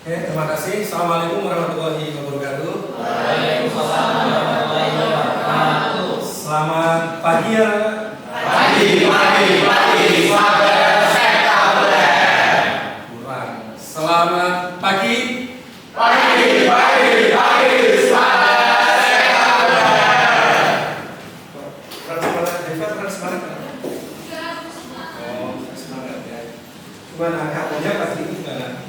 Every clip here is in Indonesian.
Oke, terima kasih. Assalamualaikum warahmatullahi wabarakatuh. Waalaikumsalam warahmatullahi wabarakatuh. Selamat pagi ya. Pagi. Kurang. Selamat pagi. Pagi. Semangat. Oh, semangat ya. Gimana kabarnya pagi ini gimana?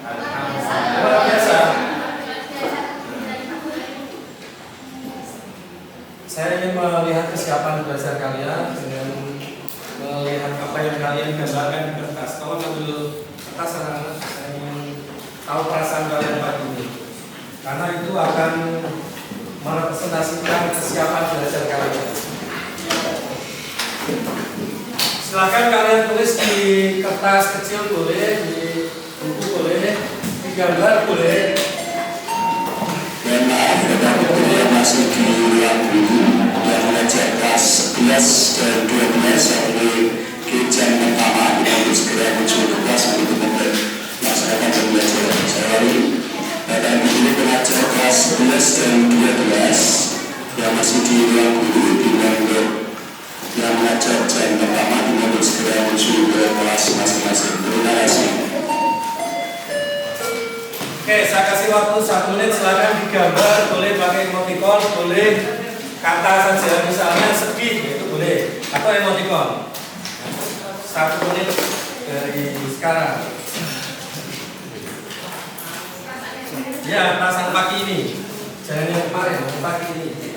Luar biasa. Saya ingin melihat kesiapan belajar kalian dengan melihat apa yang kalian gambarkan di kertas. Kalau ngambil kertas, anak-anak, saya ingin tahu perasaan kalian pagi ini, karena itu akan merepresentasikan kesiapan belajar kalian. Silakan kalian tulis di kertas kecil boleh, di buku boleh, di gambar boleh. Dan maaf rekan-rekan yang masih di ruang guru yang mengajar kelas 11 dan 12 yang ini ke jam pertama kita harus segera muncul ke kelas untuk melaksanakan pembelajaran. Saya ulangi, rekan guru pengajar kelas 11 dan 12 yang masih di ruang guru untuk yang mengajar jam pertama kita harus segera muncul ke kelas masing-masing. Terima kasih. Oke, saya kasih waktu 1 menit, silakan digambar, boleh pakai emoticon, boleh kata saja, misalnya sedih, itu boleh, atau emoticon. 1 menit dari sekarang. Ya, perasaan pagi ini, jangan yang kemarin, pagi ini.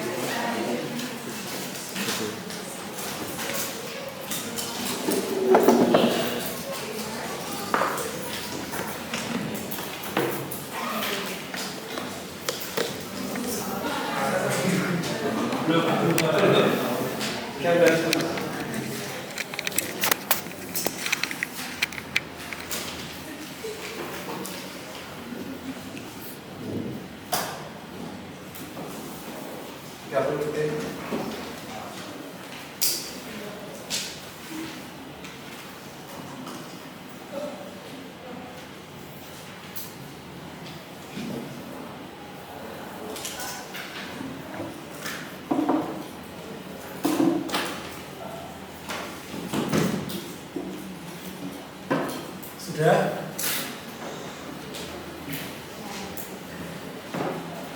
Sudah?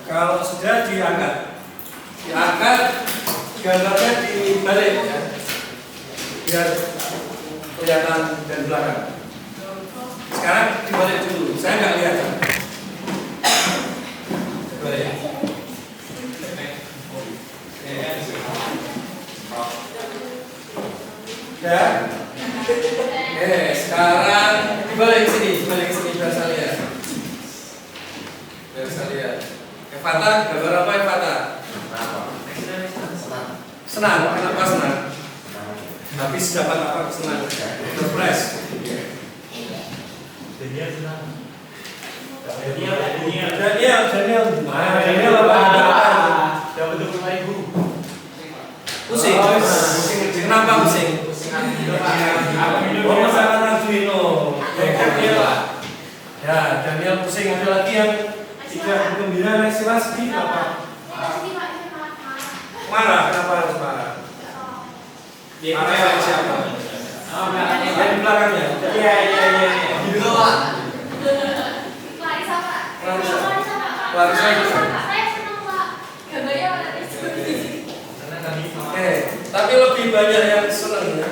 Kalau sudah diangkat, gambarnya dibalik ya, biar kelihatan dan belakang. Sekarang dibalik dulu, saya nggak lihat. Dibalik. Ya. Oke, sekarang dibalik sini biar saya lihat. Fata, gambar apa ya Fata? Senang. Kenapa senang? Habis dapat apa senang? Surprise. Daniel senang. Daniel apa? Dapat 25.000. Pusing. Kenapa pusing? Oh, masalah Arduino. Ya, Daniel pusing. Ada lagi yang tidak gembira, Mas sedih apa? Marah, kenapa harus marah? Marah siapa? Yang di belakangnya? Iya. Di bawah. Clarissa. Oke, tapi lebih banyak yang senang ya.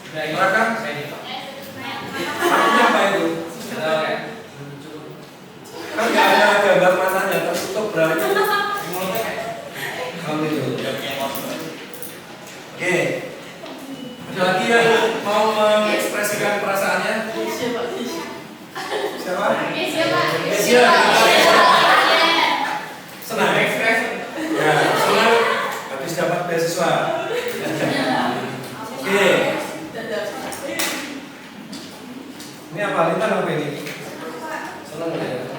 Mereka? Artinya apa itu? Kan nggak ada gambar matanya, tertutup berarti. Kalau itu. Oke. Ada lagi yang mau mengekspresikan perasaannya? Siapa? Senang. Ya, senang habis dapat beasiswa. Oke. Ini apa? Lintang apa ini? Senang ya?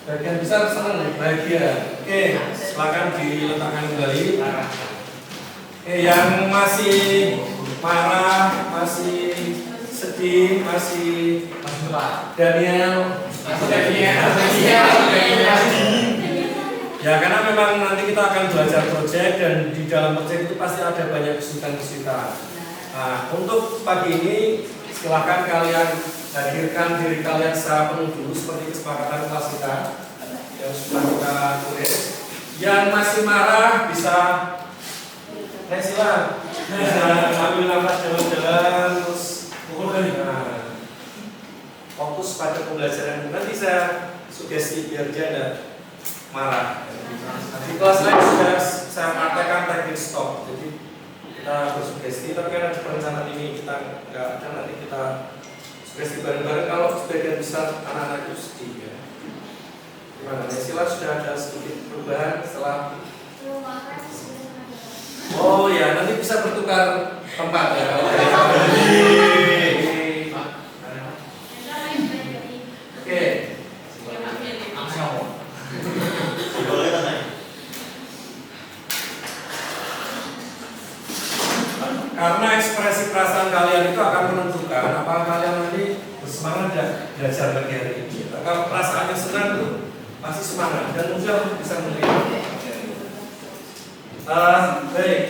Bagian besar senang, bahagia. Oke, silakan diletakkan kembali. Oke, yang masih marah, masih sedih, masih Daniel. Ya karena memang nanti kita akan belajar proyek dan di dalam proyek itu pasti ada banyak kesulitan-kesulitan. Nah, untuk pagi ini silakan kalian hadirkan diri kalian secara penuh dulu seperti kesepakatan kelas kita yang sudah kita tulis. Yang masih marah bisa silakan bisa ambil nafas dalam-dalam terus nah, fokus pada pembelajaran. Nanti saya sugesti biar dia ada marah. Di kelas lain sudah saya praktekkan teknik stop. Jadi kita bersugesti, tapi karena di perencanaan ini kita nggak ada, nanti kita sugesti bareng-bareng. Kalau sebagian besar anak-anak itu sedih ya. Gimana? Sila sudah ada sedikit perubahan setelah. Oh ya, nanti bisa bertukar tempat ya. Oke. Karena ekspresi perasaan kalian itu akan menentukan apakah kalian nanti bersemangat dan belajar lagi hari ini. Kalau perasaannya senang itu pasti semangat dan mudah untuk bisa menerima. Baik,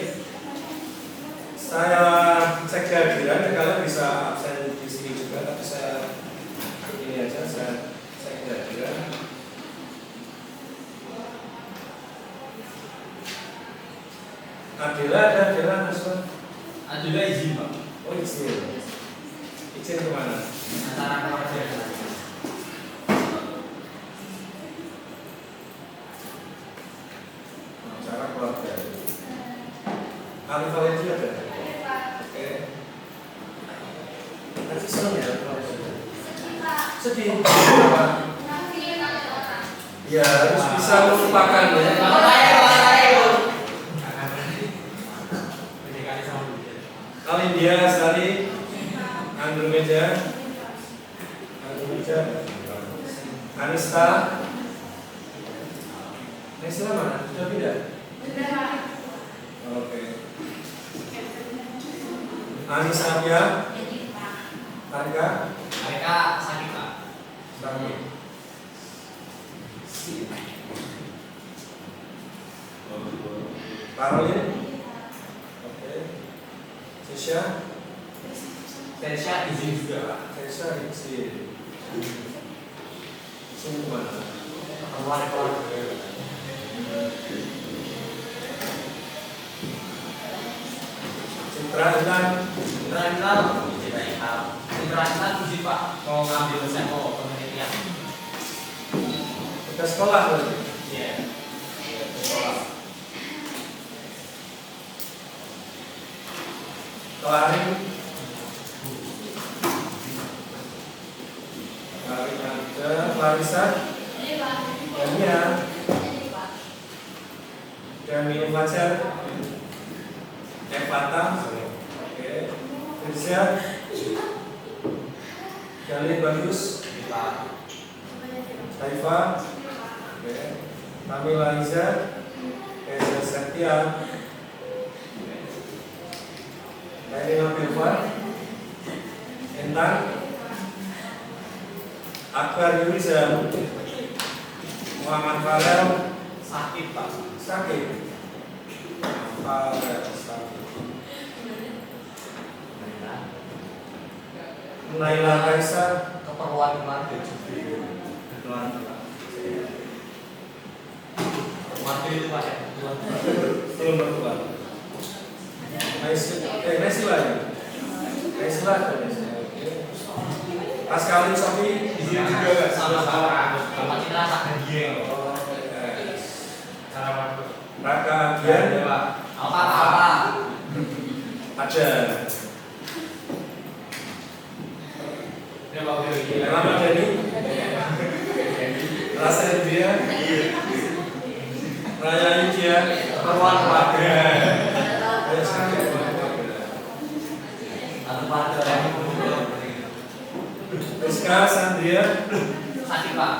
saya cek kehadiran, kalian bisa absen di sini juga, tapi saya ini aja, saya cek kehadiran. Adila ada Mas? Adila izin Pak. Oh izin. Izin kemana? Antara keluarga. Acara keluarga. Alif Valencia ada? Oke. Nanti seneng ya keluarga. Sedih. Kenapa? Ya harus bisa melupakan ya. Alindia, Sari, Andromeja, Anista, Nesila mana? Sudah pindah? Oke. Anissa ya, Tarika, Mereka sakit Pak. Sakit. Karolin, oke. Sesha izin juga Pak. Sesha izin. Izin kemana? Keluarga. Citra Intan. Citra izin Pak. Mau ngambil sampel penelitian. Ke sekolah berarti? Iya. Sekolah. Kelarin ada Clarissa Dania Dami Fajar Evata oke Firza Gali Bagus Taifa oke Kamila Iza Eza Setia Elina Pilvan, Entan, Akbar Yuriza, Muhammad Farel, Sakit Pak. sakit. Farel sakit. Naila Kaisar, Keperluan keluarga juga. keluarga. Keluarga itu Pak ya. Belum berubah. Nesila ya? Nesila ada Nesila. Pascalin Sofi Izin juga sama-sama. Bapak Citra sakit dia. Raka Gian Pak. Apa? ada. Ya Pak. Rahmat Dhani, Rasa dia, Raya India, Keperluan keluarga. Rizka Sandria Sakit Pak.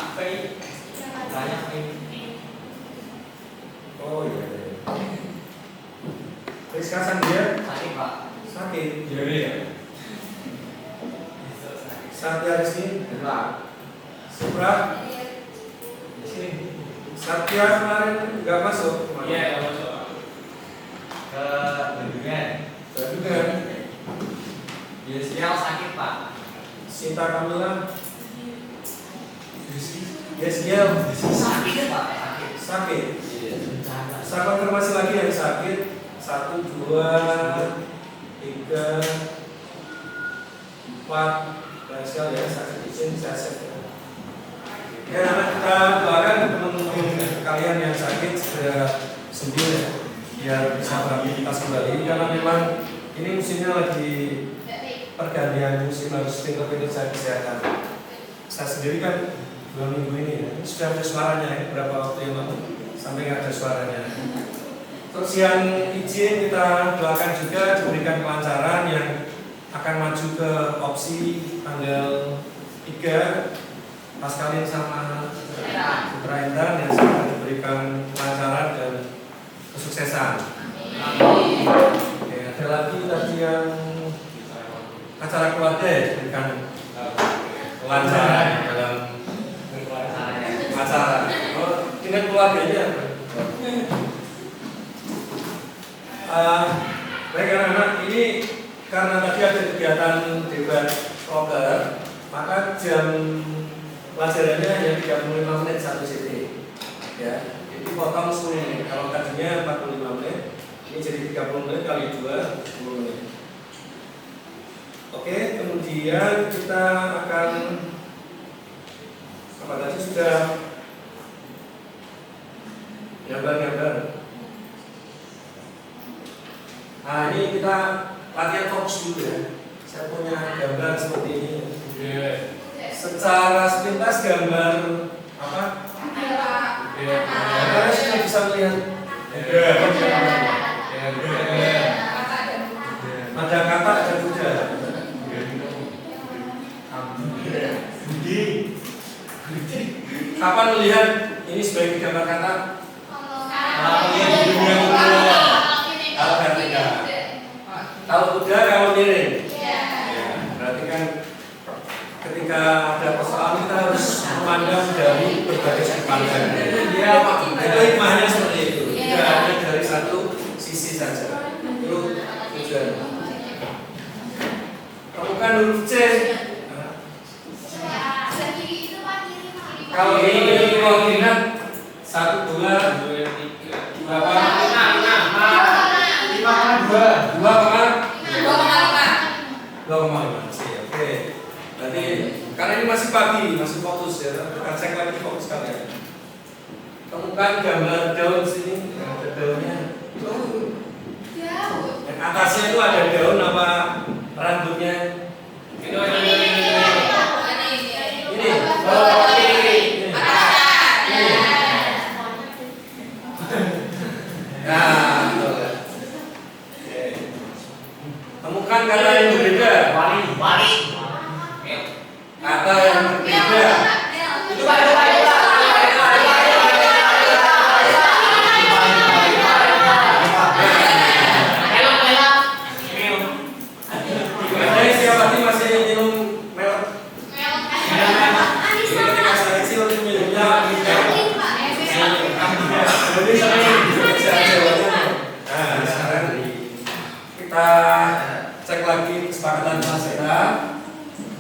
Banyak ini. oh iya Rizka Sandria Sakit Pak. sakit jadi ya Satya Rizky, Dua. Supra, Di sini. Satya kemarin nggak masuk. Iya, kalau masuk. Ke Bendungan. Bendungan. Biasanya sakit Pak. Sinta Kamila, Yesgiel, Sakit Pak. Sakit. sakit. Iya. Bencana. Saya konfirmasi lagi yang sakit. 1, 2, 3, 4. Banyak sekali ya sakit izin saya set. Ya, anak kita doakan teman-teman kalian yang sakit segera sembuh ya, biar bisa beraktivitas kembali. Karena memang ini musimnya lagi pergantian musim, harus pintar-pintar saya kesehatan. Saya sendiri kan 2 minggu ini ya, sudah ada suaranya ya, beberapa waktu yang lalu sampai nggak ada suaranya. Terus yang izin kita doakan juga diberikan kelancaran yang akan maju ke opsi tanggal 3 pas kalian sama Putra Intan yang akan diberikan kelancaran dan kesuksesan. Oke, ada lagi tadi yang acara keluarga ya, diberikan kelancaran dalam acara. Oh, tingkat keluarganya. Baik anak-anak, ini karena tadi ada kegiatan debat proker, maka jam pelajarannya hanya 35 menit satu sesi. Ya, jadi potong 10 menit. Kalau tadinya 45 menit, ini jadi 30 menit kali 2, 10 menit. Oke, kemudian kita akan apa tadi sudah gambar-gambar. Nah, ini kita latihan fokus dulu ya. Saya punya gambar seperti ini. Secara sepintas gambar apa? Gambarnya sudah bisa melihat. Ada kata, ada kuda. Kapan melihat ini sebagai gambar kata? Kalau vertikal. Kalau kuda, kalau miring. Ya, berarti kan ketika ada persoalan kita harus memandang dari berbagai sudut pandang. Itu hikmahnya seperti itu. Tidak hanya dari satu sisi saja. Itu tujuan. Temukan huruf C. Kalau ini koordinat 1, 2, 2, 2,5. Oke. Berarti karena ini masih pagi, masih fokus ya. Kita cek lagi fokus kalian. Temukan gambar daun sini, ada daunnya. Yang atasnya itu ada daun apa rambutnya? Ini. Nah, temukan kata yang berbeda. Kata yang berbeda. Itu siapa sih masih minum melon? Ini ketika saya kecil itu minumnya jadi sering nah, sekarang kita cek lagi kesepakatan kelas kita.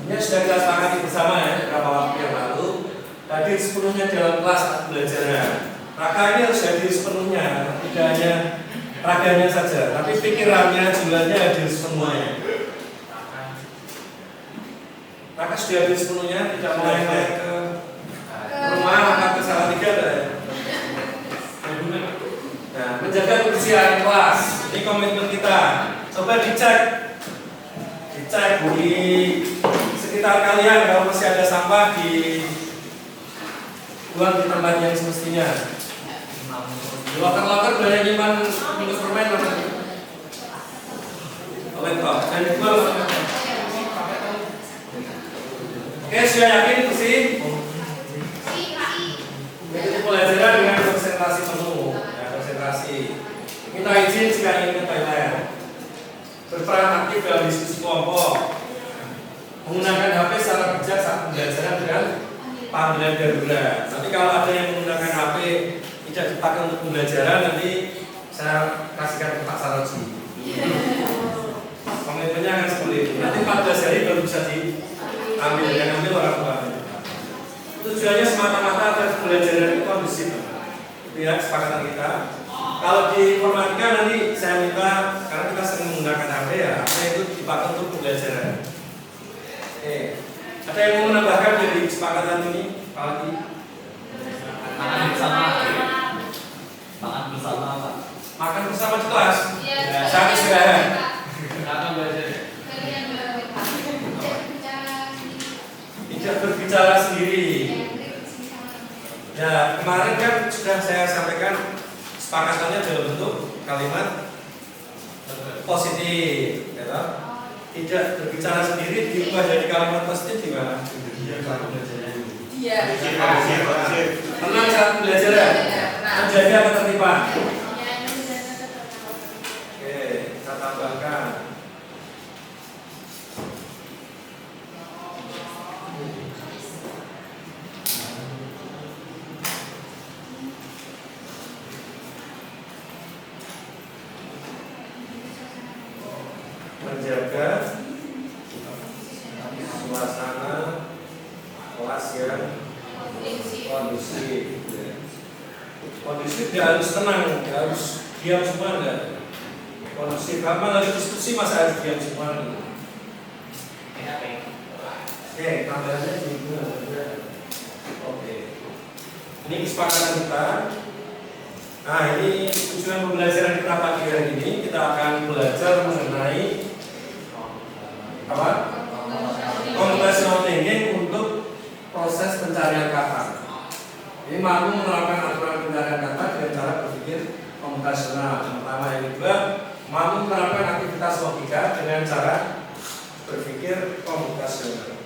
Ini sudah kita sepakati bersama ya beberapa waktu yang lalu. Hadir sepenuhnya dalam kelas pembelajaran. Raka ini harus hadir sepenuhnya, tidak hanya raganya saja, tapi pikirannya, jiwanya hadir sepenuhnya. Raka sudah hadir sepenuhnya, tidak main-main ke rumah, maka ke Salatiga ya. Nah, menjaga kebersihan kelas, ini komitmen kita. Coba dicek di sekitar kalian kalau masih ada sampah buang di tempat yang semestinya. Di loker-loker banyak nyimpan minum permen mana? Laptop dan dijual. Oke, sudah yakin bersih? Mengikuti pelajaran dengan konsentrasi penuh. Ya, konsentrasi. Minta izin jika ingin ke toilet. Berperan aktif dalam diskusi kelompok. Menggunakan HP secara pembelajaran dengan panggilan darurat. Tapi kalau ada yang menggunakan HP tidak dipakai untuk pembelajaran, nanti saya kasihkan ke Pak Saroji. Komitmennya akan seperti itu. Nanti 14 hari baru bisa diambil, yang ambil orang tua. Tujuannya semata-mata agar pembelajaran itu kondusif. Itu ya kesepakatan kita. Kalau di informatika nanti saya minta, karena kita sering menggunakan HP ya, HP itu dipakai untuk pembelajaran. Oke. Ada yang mau menambahkan dari kesepakatan ini, Pak Lagi? Makan bersama. Makan bersama, Pak. Makan bersama di kelas? Iya. Saat istirahat? Akan belajar. Tidak berbicara sendiri. Ya, kemarin kan sudah saya sampaikan kesepakatannya dalam bentuk kalimat positif, ya. Tidak berbicara sendiri diubah jadi kalimat positif gimana? Iya. Tenang saat pembelajaran. Menjaga ketertiban. Oke, kita tambahkan. Menjaga suasana kelas yang kondusif. Kondusif tidak harus tenang, tidak harus diam semua, enggak. Kondusif, kapan lagi diskusi masa harus diam semua? Oke, tambahannya juga. Oke, ini kesepakatan kita. Nah, ini tujuan pembelajaran kita pagi hari ini. Kita akan belajar mengenai apa? Computational thinking untuk proses pencarian kata. Ini mampu menerapkan aturan pencarian kata dengan cara berpikir komputasional. Yang pertama, yang kedua, mampu menerapkan aktivitas logika dengan cara berpikir komputasional.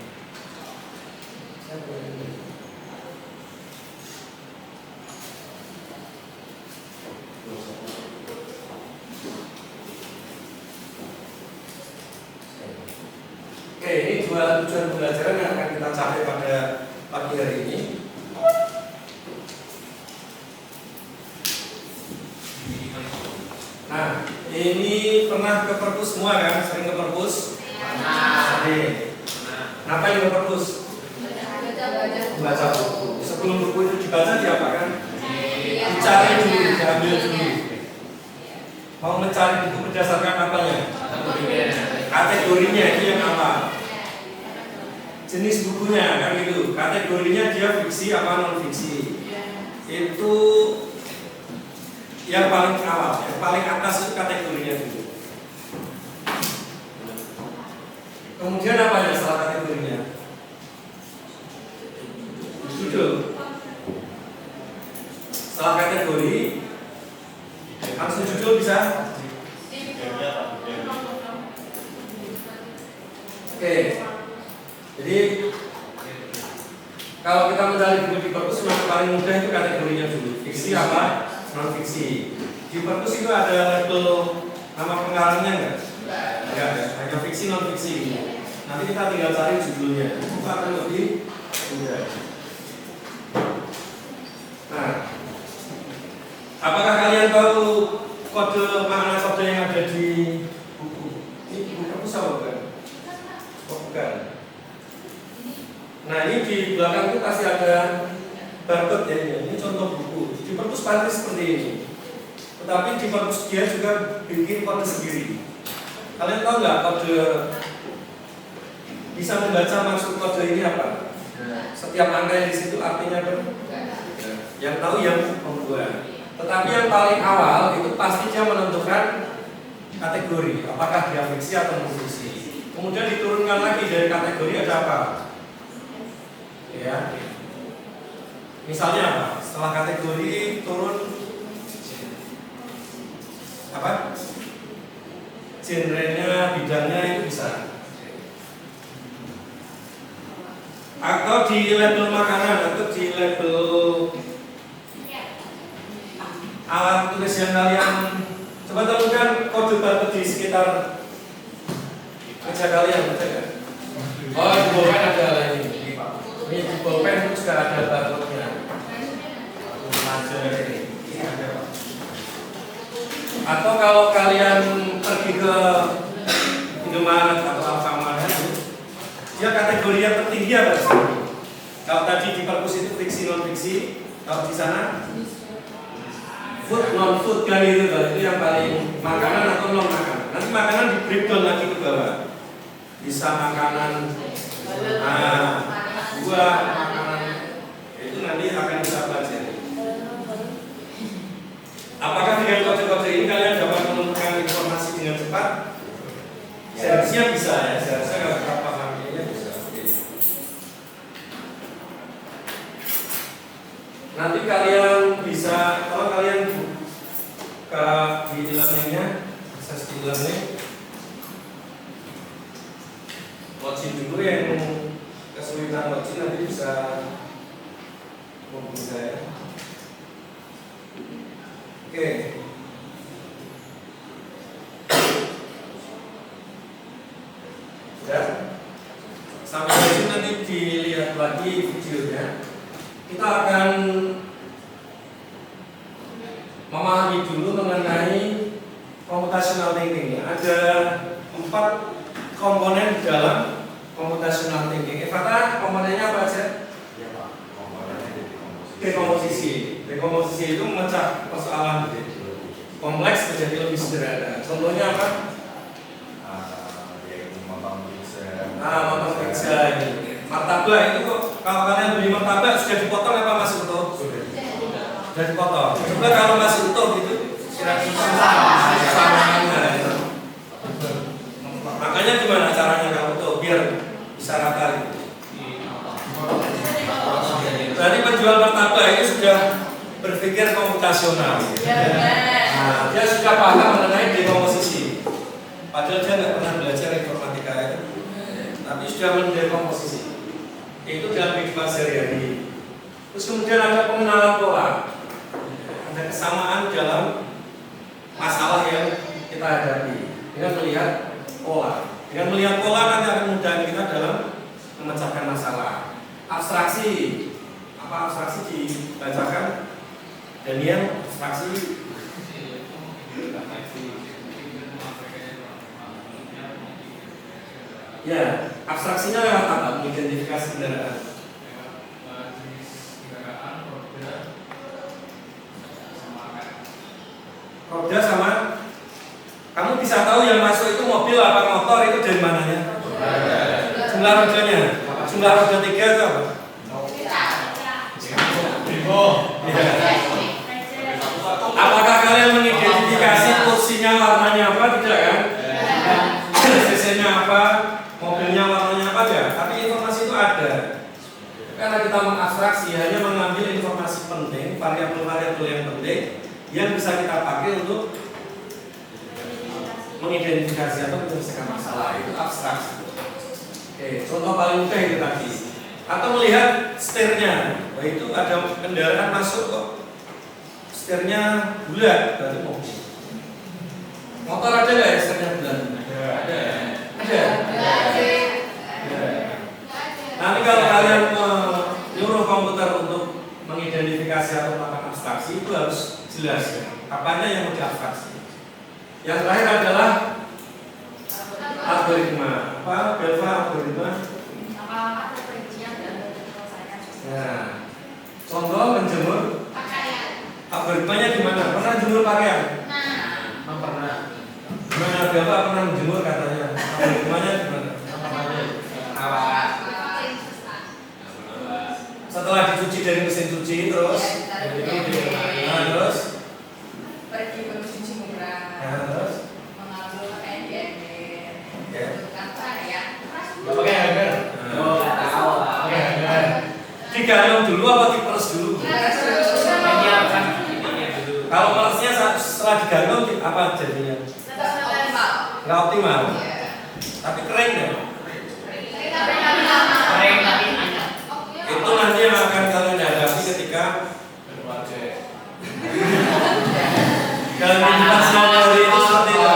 Oke, ini dua tujuan pembelajaran yang akan kita capai pada pagi hari ini. Nah, ini pernah ke perpus semua kan? Sering ke perpus? Sering. Kenapa yang ke perpus? Baca buku. Sebelum buku itu dibaca diapakan? Dicari dulu, diambil dulu. Mau mencari buku berdasarkan apanya? Kategorinya itu yang apa? Jenis bukunya kan gitu. Kategorinya dia fiksi apa non fiksi. Itu yang paling awal, yang paling atas itu kategorinya dulu. Kemudian apa ya setelah kategorinya? Judul. Setelah kategori, langsung judul bisa. Oke, jadi kalau kita mencari buku di perpus, yang paling mudah itu kategorinya dulu. Fiksi apa? Non fiksi. Di perpus itu ada label nama pengarangnya enggak? Enggak, hanya fiksi non fiksi. Nanti kita tinggal cari judulnya. Itu akan lebih mudah. Nah, apakah kalian tahu makna kode yang ada di buku? Ini buku perpus apa bukan? Oh, bukan. Nah, ini di belakang itu pasti ada barcode ya. Ini contoh buku. Di perpus pasti seperti ini. Tetapi di perpus dia juga bikin kode sendiri. Kalian tahu nggak kode? Bisa membaca maksud kode ini apa? Setiap angka yang di situ artinya apa? Yang tahu yang membuat. Tetapi yang paling awal itu pasti dia menentukan kategori. Apakah dia fiksi atau non fiksi. Kemudian diturunkan lagi dari kategori ada apa? Ya. Misalnya apa? Setelah kategori turun apa? Genrenya, bidangnya itu bisa. Atau di label makanan atau di label alat tulis yang kalian coba temukan kode barcode di sekitar meja kalian, betul kan? Oh, di bawah kan ada ini. Ini di pulpen juga ada barcode-nya. Atau kalau kalian pergi ke Indomaret atau Alfamart, dia kategorinya tertinggi apa sih? Kalau tadi di perpus itu fiksi non fiksi, kalau di sana food non food kan itu yang paling makanan atau non makanan. Nanti makanan di breakdown lagi ke bawah. Bisa makanan, buah, makanan itu nanti akan bisa belajar. Apakah dengan kode-kode ini kalian dapat menemukan informasi dengan cepat? Seharusnya bisa ya, seharusnya kalau kita pahaminya bisa. Oke. Nanti kalian bisa, kalau kalian buka di e-learningnya, akses di e-learning, login dulu yang kesulitan login nanti bisa hubungi saya. Oke. Sudah. Sampai di sini nanti dilihat lagi videonya. Kita akan memahami dulu mengenai computational thinking. Ada 4 komponen di dalam computational thinking. Fata, komponennya apa aja? Ya Pak, komponennya Dekomposisi. Dekomposisi itu memecah persoalan kompleks menjadi lebih sederhana. Contohnya apa? membangun user. Motong pizza ini. Martabak itu kok kalau kalian beli martabak sudah dipotong apa masih utuh? Sudah dipotong. Coba kalau masih utuh gitu, makanya gimana caranya kalau utuh biar bisa rata gitu. Berarti penjual martabak itu sudah berpikir komputasional. Nah, dia sudah paham mengenai dekomposisi. Padahal dia nggak pernah belajar informatika itu, tapi sudah mendekomposisi. Itu dalam kehidupan sehari-hari. Terus kemudian ada pengenalan pola, ada kesamaan dalam masalah yang kita hadapi dengan melihat pola. Dengan melihat pola nanti akan memudahkan kita dalam memecahkan masalah. Abstraksi, apa abstraksi dibacakan? Daniel, abstraksi. Ya, abstraksinya lewat apa? Mengidentifikasi kendaraan. Roda sama. Kamu bisa tahu yang masuk itu mobil apa motor itu dari mananya? Jumlah rodanya. Jumlah roda 3 itu apa? Apakah kalian mengidentifikasi kursinya warnanya apa? Tidak kan? CC-nya apa? Mobilnya warnanya apa ya? Tapi informasi itu ada. Karena kita mengabstraksi hanya mengambil informasi penting, variabel-variabel yang penting yang bisa kita pakai untuk mengidentifikasi atau menyelesaikan masalah. Itu abstraksi. Oke, contoh paling mudah itu tadi. Atau melihat setirnya. Wah, itu ada kendaraan masuk kok setirnya bulat, berarti mobil. Motor ada nggak ya setirnya bulat? Ada. Nanti kalau kalian menyuruh komputer untuk mengidentifikasi atau melakukan abstraksi itu harus jelas ya. Apanya yang mau diabstraksi. Yang terakhir adalah algoritma. Apa? Belva algoritma. Nah, contoh menjemur algoritmanya gimana? Pernah jemur pakaian? Pernah. Gimana Belva pernah menjemur katanya? Algoritmanya gimana? Setelah dicuci dari mesin cuci terus terus pergi ke mesin cuci murah, terus mengambil pakaian di ember, ya. apa ya? Pakai ember. Digantung dulu apa diperes dulu? Kalau peresnya setelah digantung apa jadinya? Nggak optimal. Tapi kering deh. Itu nanti yang akan kalian hadapi ketika dalam kehidupan sehari-hari itu seperti itu.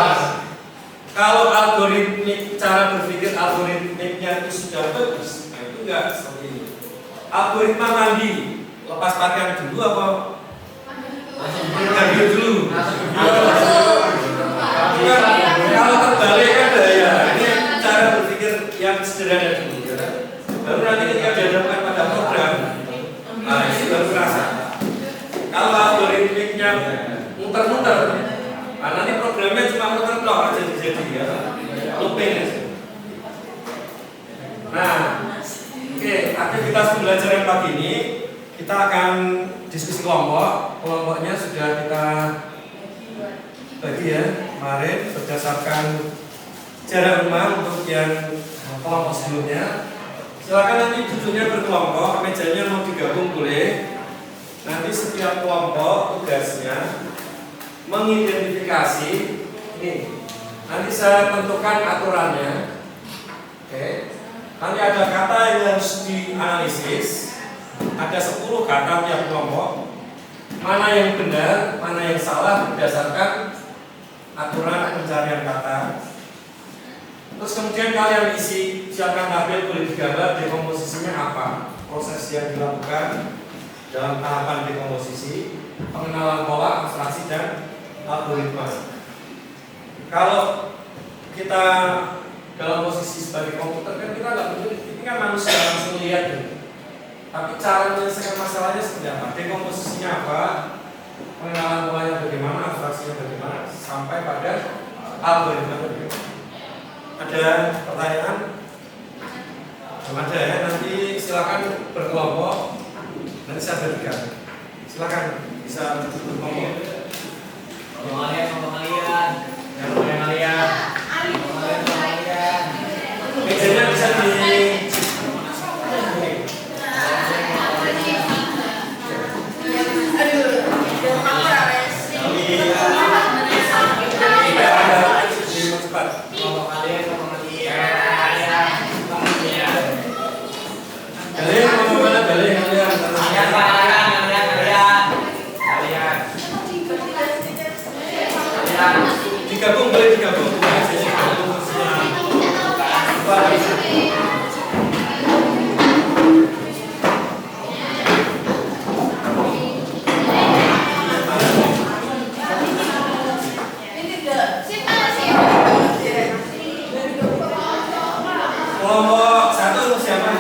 Kalau algoritmik cara berpikir algoritmiknya itu sudah bagus, nah itu enggak seperti ini. algoritma mandi lepas pakaian dulu apa ganti dulu? Kalau terbalik kan ya, ini cara berpikir yang sederhana dulu ya. Baru nanti ketika dihadapkan pada program, nah ini baru terasa. Kalau algoritmiknya muter-muter, nah nanti programnya cuma muter-muter aja jadi ya, looping aja. Nah, oke, aktivitas pembelajaran pagi ini kita akan diskusi kelompok. Kelompoknya sudah kita bagi ya kemarin berdasarkan jarak rumah untuk yang kelompok sebelumnya. Silakan nanti duduknya berkelompok, mejanya mau digabung boleh. Nanti setiap kelompok tugasnya mengidentifikasi ini. Nanti saya tentukan aturannya. Oke. Nanti ada kata yang harus dianalisis. Ada 10 kata tiap kelompok. Mana yang benar, mana yang salah berdasarkan aturan pencarian kata. Terus kemudian kalian isi, siapkan tabel, boleh digambar dekomposisinya apa, proses yang dilakukan dalam tahapan dekomposisi, pengenalan pola, abstraksi dan algoritma. Kalau kita dalam posisi sebagai komputer kan kita nggak perlu, ini kan manusia langsung lihat gitu. Tapi cara menyelesaikan masalahnya seperti apa, dekomposisinya apa, pengenalan polanya bagaimana, abstraksinya bagaimana, sampai pada algoritma bagaimana. Ada pertanyaan? Belum ada ya, nanti silakan berkelompok, nanti saya berikan. Silakan bisa berkelompok. Mejanya bisa di digabung, boleh digabung. Kelompok 1 siapa?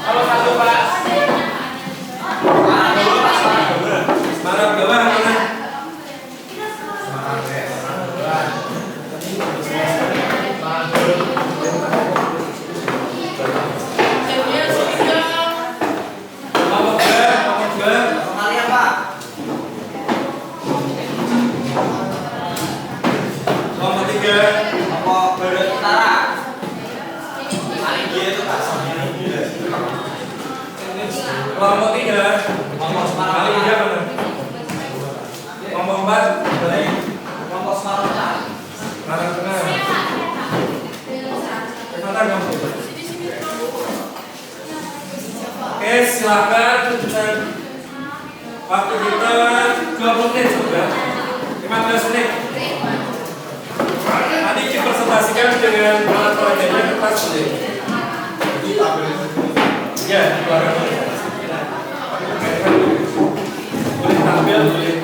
Kalau 1 Pak. Semarang bawah mana? Kelompok 3, kali dia mana? Kelompok 4, boleh. Kelompok Semarang Tengah. Semarang Tengah. Oke, silakan tunjukkan waktu kita 20 menit sudah. 15 menit. Nanti dipresentasikan dengan alat peragamnya kertas boleh. Ya, keluarkan boleh. Boleh tampil, boleh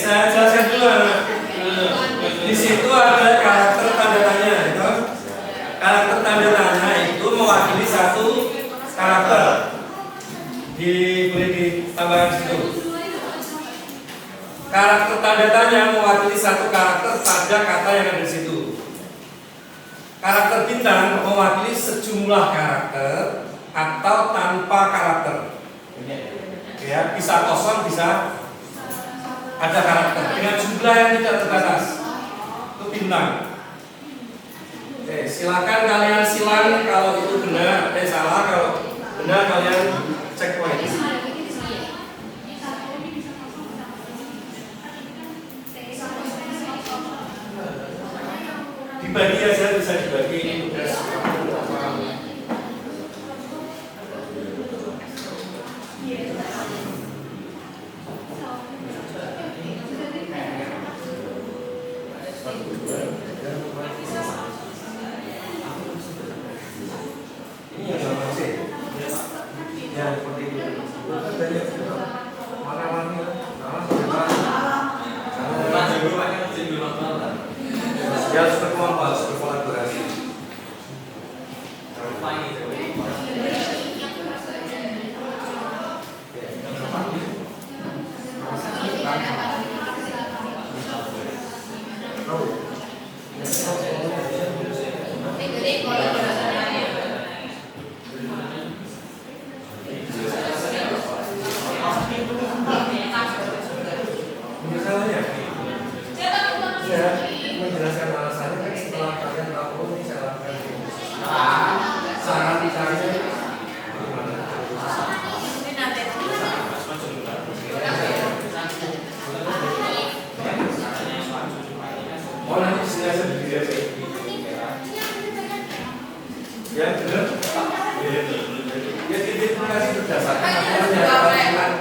saya jelaskan dulu. Di situ ada karakter tanda tanya. Karakter tanda tanya itu mewakili satu karakter. Boleh ditambahkan situ. Karakter tanda tanya mewakili satu karakter pada kata yang ada di situ. Karakter bintang mewakili sejumlah karakter atau tanpa karakter. Ya, bisa kosong, bisa ada karakter dengan jumlah yang tidak terbatas. Itu bintang. Oke, silakan kalian silang kalau itu benar, salah kalau benar kalian cek poin. Dibagi aja, bisa dibagi ini tugas. Ini yang gambar C. Ya, seperti itu. Warna-warni, ya harus berkelompok, harus berkolaborasi. Misalnya, ya, menjelaskan alasannya kan setelah kalian tahu ini saya lakukan ini. Saran caranya gimana? Oh nanti disini aja berdiri aja. Ya benar. Ya identifikasi berdasarkan aturan yang dilakukan.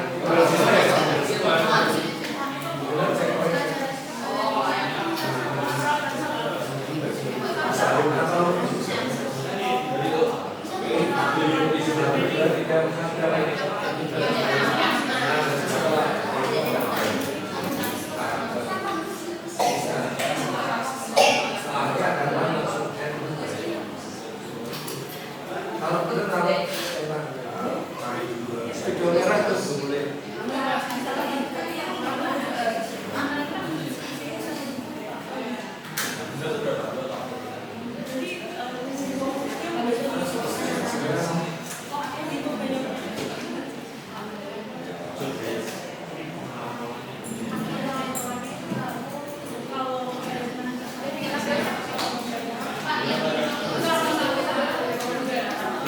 Kalau benar kalau video merah terus boleh.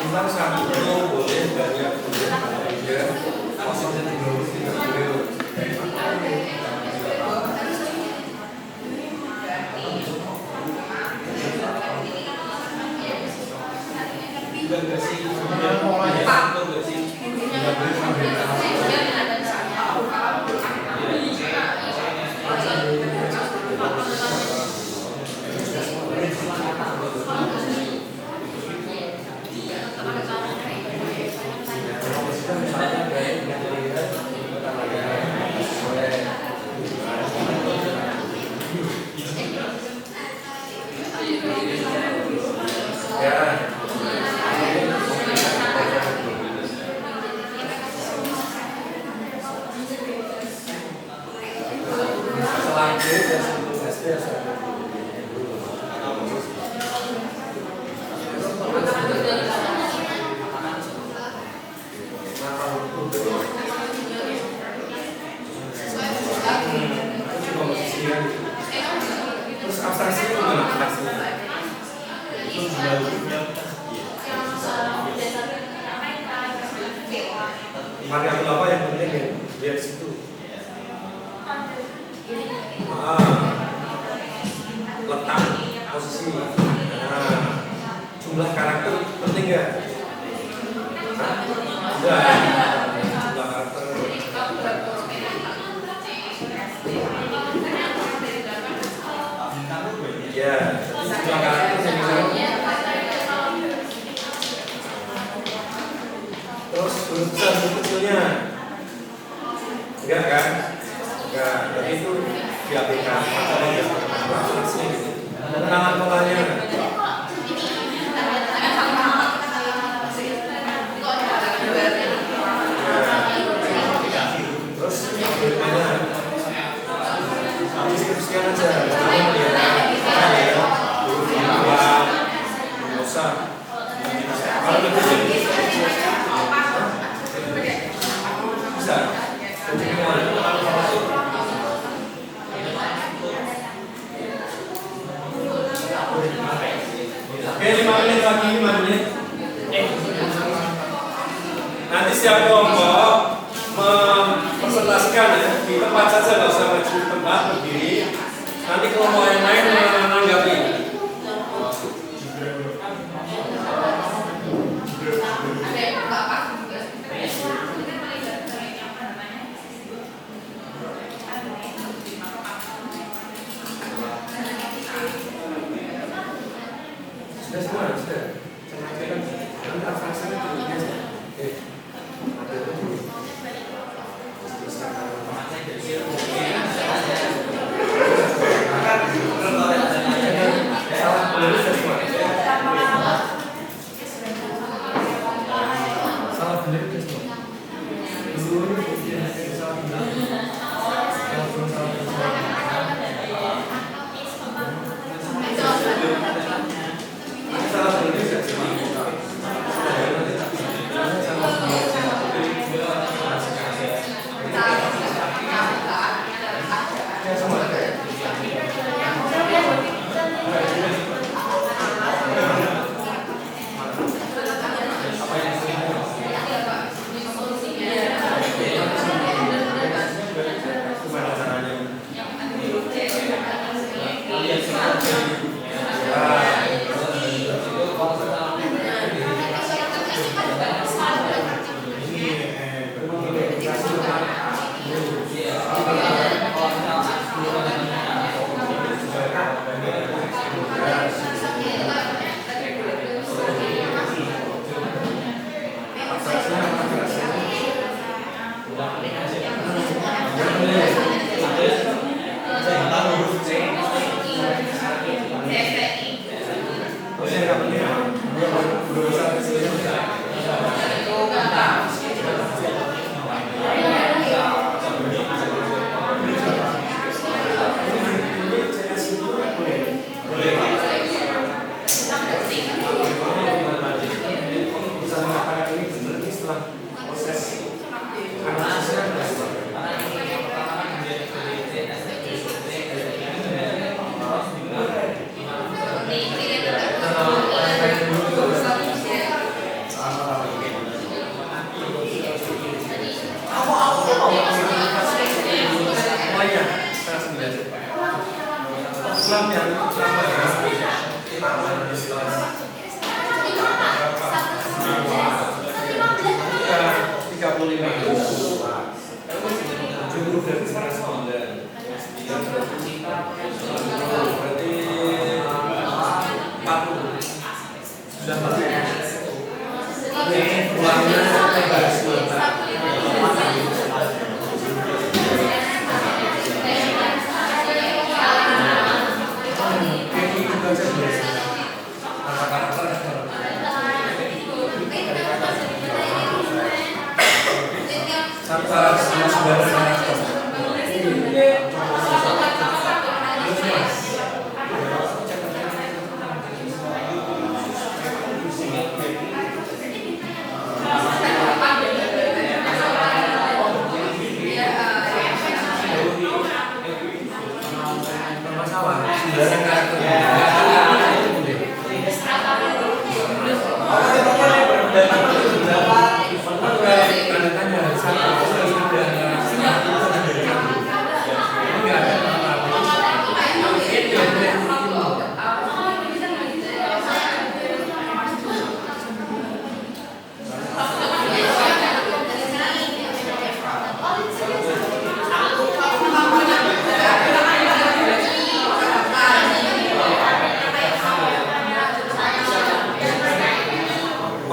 Bintang satu boleh, banyak boleh, kosong dan tidak boleh. Terus abstraksi itu gimana abstraksinya? Variabel apa yang penting ya? Lihat situ. Letak posisi. Jumlah karakter penting nggak? Enggak. Jumlah karakter. Ya, jumlah karakter misalnya. Terus huruf besar huruf kecilnya. Enggak kan? Enggak. Jadi itu diabaikan. Abstraksinya gitu. Pengenalan polanya. Terus algoritmanya. presentasikan ya di tempat saja, nggak usah maju di tempat berdiri. Nanti kelompok yang lain menanggapi. Ada yang bapak juga. Sudah semua, sudah. Nanti abstraksinya dulu biasa. Oke. Salah penulis ya semua. Salah penulis ya semua. Dulu salah penulis. Salah penulis ya semua. Ya semua. Gimana caranya?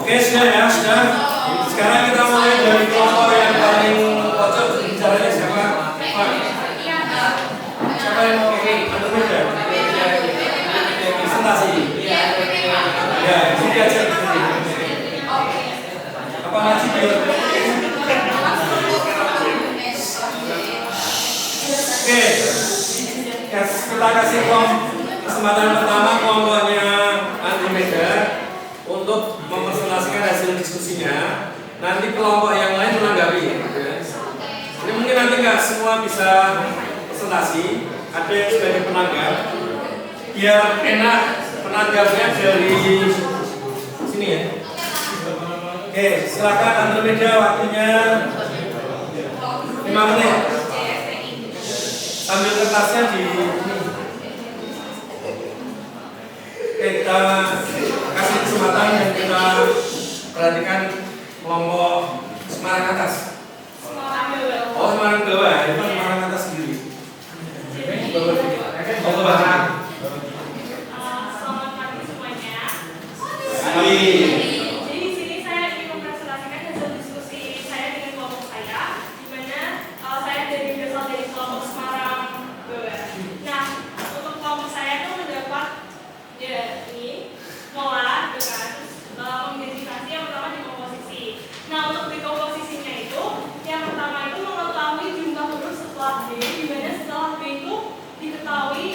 Oke, sudah ya, sudah. Sekarang kita mulai dari kelompok yang paling pojok. Bicaranya siapa? Pak. Siapa yang mau anu beda? Presentasi. Ya, ini aja. Apa ngaji biar? Oke. Kita kasih kesempatan pertama kelompoknya Andromeda untuk mempresentasikan hasil diskusinya. Nanti kelompok yang lain menanggapi. Ini mungkin nanti nggak semua bisa presentasi, ada yang sebagai penanggap. Biar enak penanggapnya dari sini ya. Oke, silakan Andromeda, waktunya 5 5 menit. Sambil kertasnya di kita kasih kesempatan dan kita perhatikan kelompok Semarang atas. Oh, Semarang bawah, itu Semarang atas sendiri. Oh, ke belakang. Selamat pagi semuanya. Hai. Jadi di sini saya ingin mempresentasikan hasil diskusi saya dengan kelompok saya, di mana saya berasal dari kelompok Semarang bawah. Nah, untuk kelompok saya itu mendapat ya ini pola dengan mengidentifikasi yang pertama di komposisi. Nah, untuk di komposisinya itu yang pertama itu mengetahui jumlah huruf setelah B, di mana setelah B itu diketahui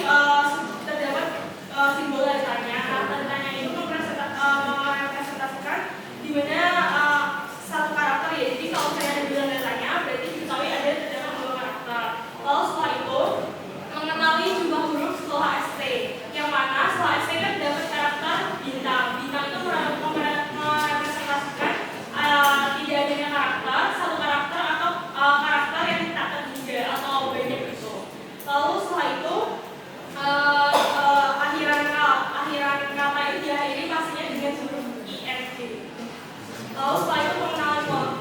terdapat simbol letanya. Nah, letanya itu merepresentasikan di mana satu karakter ya. Jadi kalau saya ada bilang letanya, berarti diketahui ada terdapat 2 karakter. Lalu setelah itu mengetahui jumlah huruf setelah ST, yang mana setelah ST kan dapat karakter bintang. Bintang itu merepresentasikan tidak adanya karakter, satu karakter atau karakter yang tak terduga atau banyak itu. Lalu setelah itu akhiran kata itu diakhiri pastinya dengan huruf ING. Lalu setelah itu pengenalan pola.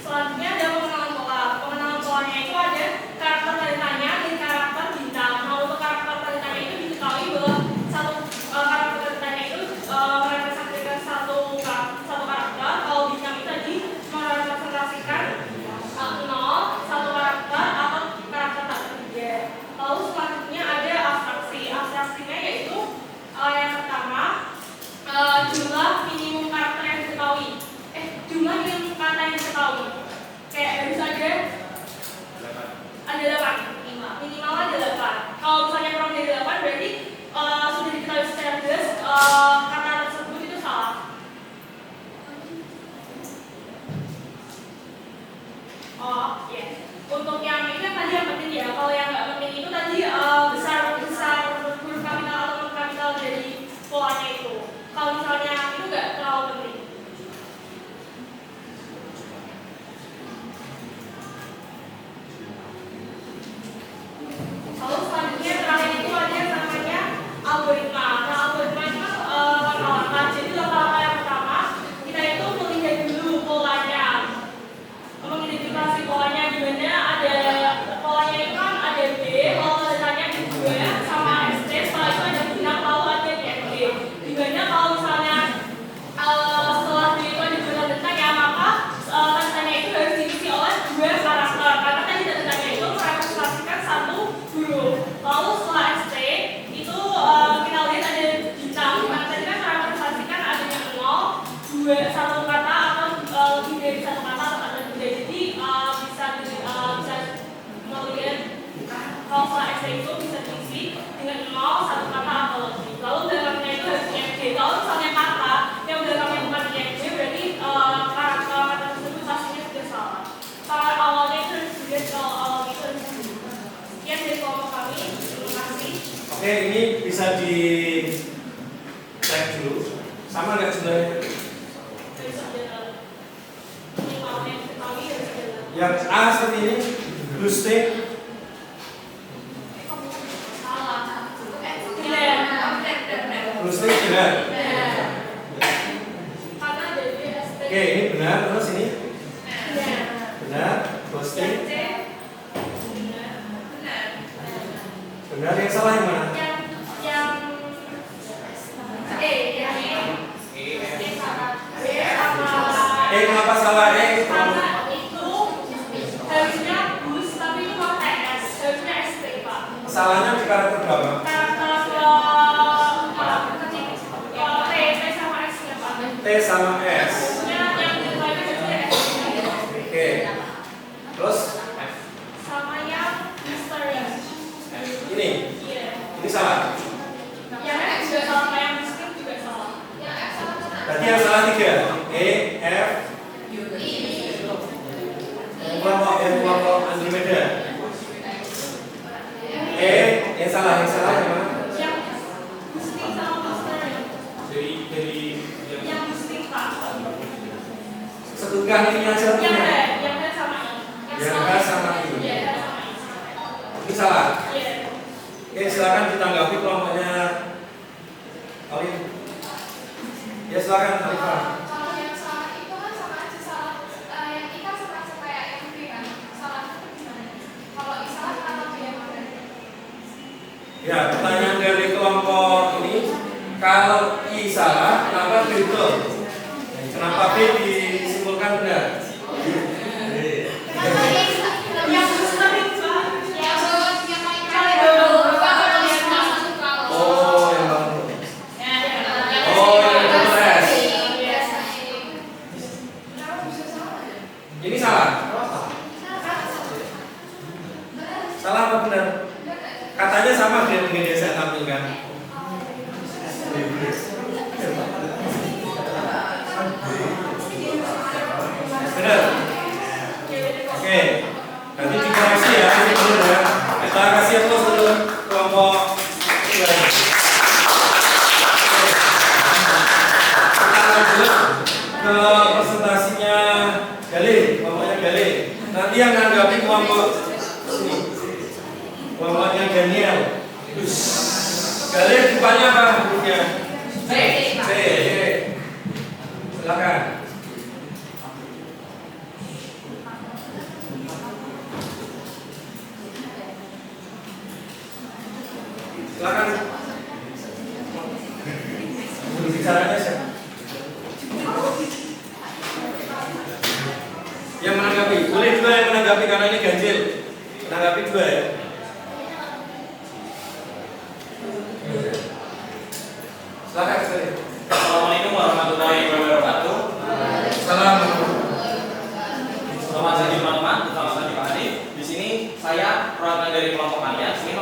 Selanjutnya ada pengenalan pola. Pengenalan polanya itu ada karakter talitanya dan karakter bintang. Nah, untuk karakter talitanya itu diketahui bahwa satu karakter talitanya itu merepresentasikan satu karakter. Kalau bintang itu tadi merepresentasikan 0, satu karakter atau karakter tak terduga. Lalu selanjutnya ada abstraksi. Abstraksinya yaitu yang pertama jumlah minimum karakter yang diketahui. Jumlah minimum kata yang diketahui. Kayak harus ada 8. Minimal ada 8. Kalau misalnya kurang dari 8 berarti sudah diketahui secara jelas kata tersebut itu salah. Oh, ya. Untuk yang itu yang tadi yang penting ya. Kalau yang nggak penting itu tadi besar huruf kapital atau non kapital dari polanya itu. Kalau misalnya itu nggak terlalu penting. Lalu selanjutnya terakhir itu ada yang namanya algoritma. Nah, algoritma itu langkah-langkah. Jadi langkah-langkah yang pertama kita itu melihat dulu polanya, mengidentifikasi polanya di mana ada polanya itu kan ada B, kalau letanya ada 2 sama ST, setelah itu ada bintang, lalu ada ING. Di mana kalau misalnya setelah B itu ada 2 bintang ya, maka tandanya itu harus diisi oleh 2 karakter karena tadi tandanya itu merepresentasikan satu huruf. Lalu setelah ST itu kita lihat ada bintang, karena tadi kan merepresentasikan adanya 0, 2, satu kata atau lebih dari satu kata atau kata juga. Jadi bisa melihat kalau setelah ST itu bisa diisi dengan 0, satu kata atau lebih. Lalu belakangnya itu harus ING. Kalau misalnya kata yang belakangnya bukan ING berarti kata tersebut pastinya sudah salah. Kalau awalnya itu harus dilihat, kalau awalnya itu harus dilihat. Sekian dari kelompok kami. Terima kasih. Oke, ini bisa di cek dulu. Sama nggak sebenarnya? Dari saudara. Ini mau yang ketahui dari saudara. Yang A seperti ini, blue stick. Salah. Blue stick benar. Karena ada BST. Oke, ini benar. Terus ini benar. Blue stick. Benar. Yang salah yang mana? Kenapa salah? Karena itu harusnya bus, tapi itu mau TS, harusnya ST, Pak. Salahnya di karakter berapa? Karakter T sama S-nya, Pak. T sama S. Harusnya yang dikeluarkan harusnya S. Oke. Terus Sama yang misterius. ini. Iya. Ini salah. Yang X juga salah, sama yang miskin juga salah. Berarti yang salah 3. E, F, kelompok Andromeda. Yang salah yang mana? Yang miskin sama misterius. Dari Yang miskin, Pak. satu Bukan ininya aja. Yang D sama I. Yang D sama I. Iya, D sama I. Ini salah. Iya. Oke, silakan ditanggapi kelompoknya Alif. Ya silakan Alifah. Kalau yang salah itu kan sama aja salah. Yang I kan sama aja kayak yang B kan. Salah itu gimana? Kalau I salah atau B yang benar? Ya, pertanyaan dari kelompok ini, kalau I salah, kenapa B betul? Kenapa B disimpulkan benar? Yang besar itu. Oh, yang baru. Ini salah. Salah apa benar? Katanya sama dengan yang saya tampilkan. Benar. Oke. Nanti dikoreksi ya, ini benar ya. Kita kasih aplaus dulu kelompok dua. Kita lanjut ke presentasinya Galih, kelompoknya Galih. Nanti yang nanggapi kelompok sini, kelompoknya Daniel. Galih depannya apa hurufnya? C. C. Silakan. Silakan. Bicaranya siapa? Yang menanggapi, boleh juga yang menanggapi karena ini ganjil. Menanggapi dua ya. Silakan sekali. Assalamualaikum warahmatullahi wabarakatuh. Salam. Selamat pagi teman-teman, selamat pagi Pak Adi. Di sini saya perwakilan dari kelompok kalian ingin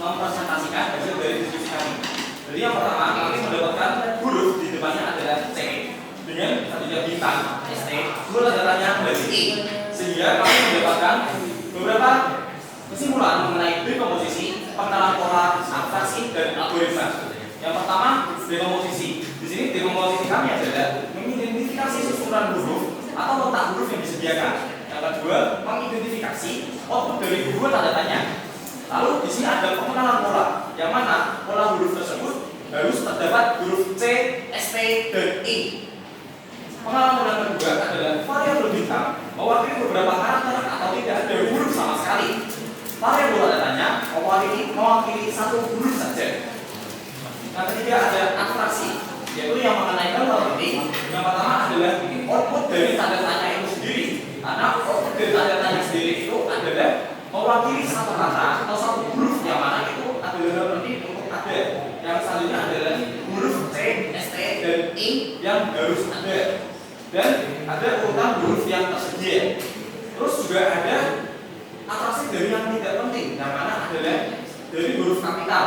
mempresentasikan hasil dari diskusi kami. Jadi yang pertama kami mendapatkan huruf di depannya adalah C dengan tadinya bintang ST, dua tanda tanya dari I, sehingga kami mendapatkan beberapa kesimpulan mengenai dekomposisi, pengenalan pola, abstraksi dan algoritma. Yang pertama dekomposisi. Di sini dekomposisi kami adalah mengidentifikasi susunan huruf atau letak huruf yang disediakan. Yang kedua, mengidentifikasi output dari dua tanda tanya. Lalu di sini ada pengenalan pola, yang mana pola huruf tersebut harus terdapat huruf C, ST, dan I. Pengenalan pola kedua adalah variabel bintang, mewakili beberapa karakter atau tidak ada huruf sama sekali. Variabel tanda tanya mewakili satu huruf saja. Yang ketiga ada abstraksi, yaitu yang mengenai hal penting. Yang pertama adalah output dari tanda tanya itu sendiri, karena output dari tanda tanya sendiri itu adalah mewakili satu kata atau satu huruf yang mana itu adalah hal penting untuk ada. Yang selanjutnya adalah huruf C, ST, dan I yang harus ada, dan ada urutan huruf yang tersedia. Terus juga ada abstraksi dari yang tidak penting, yang mana adalah dari huruf kapital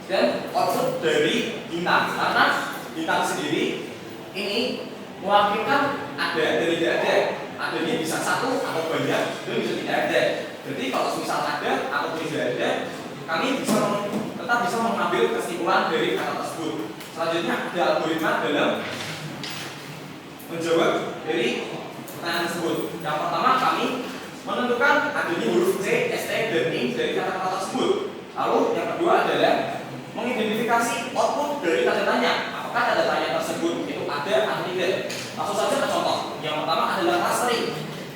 dan output dari bintang, karena bintang sendiri ini mewakilkan ada dan tidak ada. Adanya bisa satu atau banyak, dan bisa tidak ada. Jadi kalau misal ada atau tidak ada, kami tetap bisa mengambil kesimpulan dari kata tersebut. Selanjutnya ada algoritma dalam menjawab dari pertanyaan tersebut. Yang pertama kami menentukan adanya huruf C, ST, dan I dari kata-kata tersebut. Lalu yang kedua adalah mengidentifikasi output dari tanda tanya. Apakah tanda tanya tersebut itu ada atau tidak? Langsung saja ke contoh. Yang pertama adalah clustering.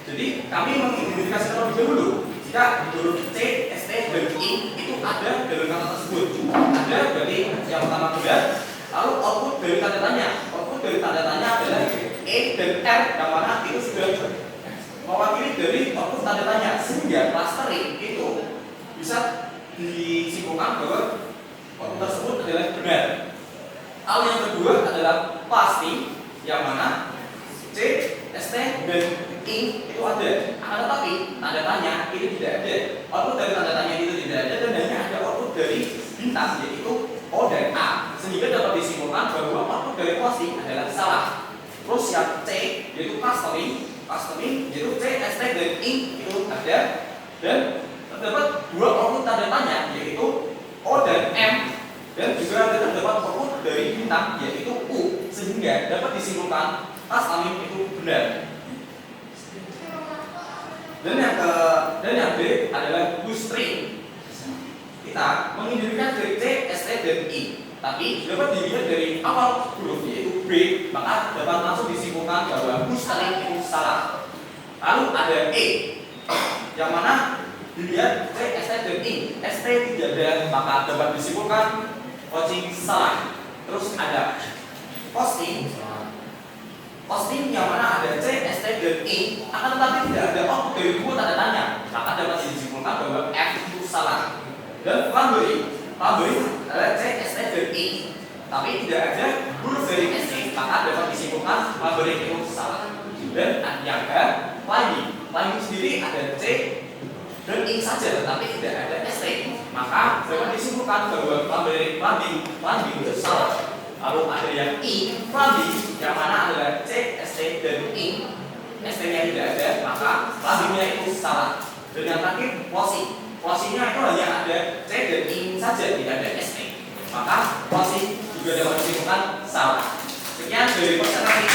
Jadi kami mengidentifikasi terlebih dahulu jika huruf C, ST, dan I itu ada dalam kata tersebut. Ada berarti yang pertama benar. Lalu output dari tanda tanya. Output dari tanda tanya adalah E dan R, yang mana itu sudah mewakili dari output tanda tanya. Sehingga clustering itu bisa disimpulkan bahwa output tersebut adalah benar. Hal yang kedua adalah pasti, yang mana C, ST, dan I itu ada. Akan tetapi tanda tanya itu tidak ada. Output dari tanda tanya itu tidak ada, dan hanya ada output dari bintang, yaitu O dan A. Sehingga dapat disimpulkan bahwa output dari pasti adalah salah. Terus yang C yaitu clustering yaitu C, ST, dan I itu ada, dan terdapat dua output tanda tanya, yaitu O dan M, dan juga terdapat output dari bintang, yaitu U. Sehingga dapat disimpulkan tas Amim itu benar. Dan yang B adalah bootstring. Kita mengindukkan dari C, S, T, dan I. Tapi dapat dilihat dari awal huruf yaitu B, maka dapat langsung disimpulkan bahwa bootstring itu salah. Lalu ada E, yang mana dilihat C, S, T, dan I. S, T tidak ada, maka dapat disimpulkan coaching salah. Terus ada posting yang mana ada C, S, T, dan I. Akan tetapi tidak ada output dari dua tanda tanya, maka dapat disimpulkan bahwa F itu salah. Dan Plumbury adalah C, S, T, dan I, tapi tidak ada huruf dari S, T, maka dapat disimpulkan Plumbury itu salah. Dan yang H, Climbing sendiri ada C dan I saja, tetapi tidak ada S, T, maka dapat disimpulkan bahwa Climbing itu salah. Lalu ada yang I, Climbing, yang mana adalah C, S, T, dan I. S, T-nya tidak ada, maka Climbing-nya itu salah. Dan yang terakhir, Closing-nya itu hanya ada C dan I saja, tidak ada S, T. Maka closing juga dapat disimpulkan salah. Sekian dari presentasi.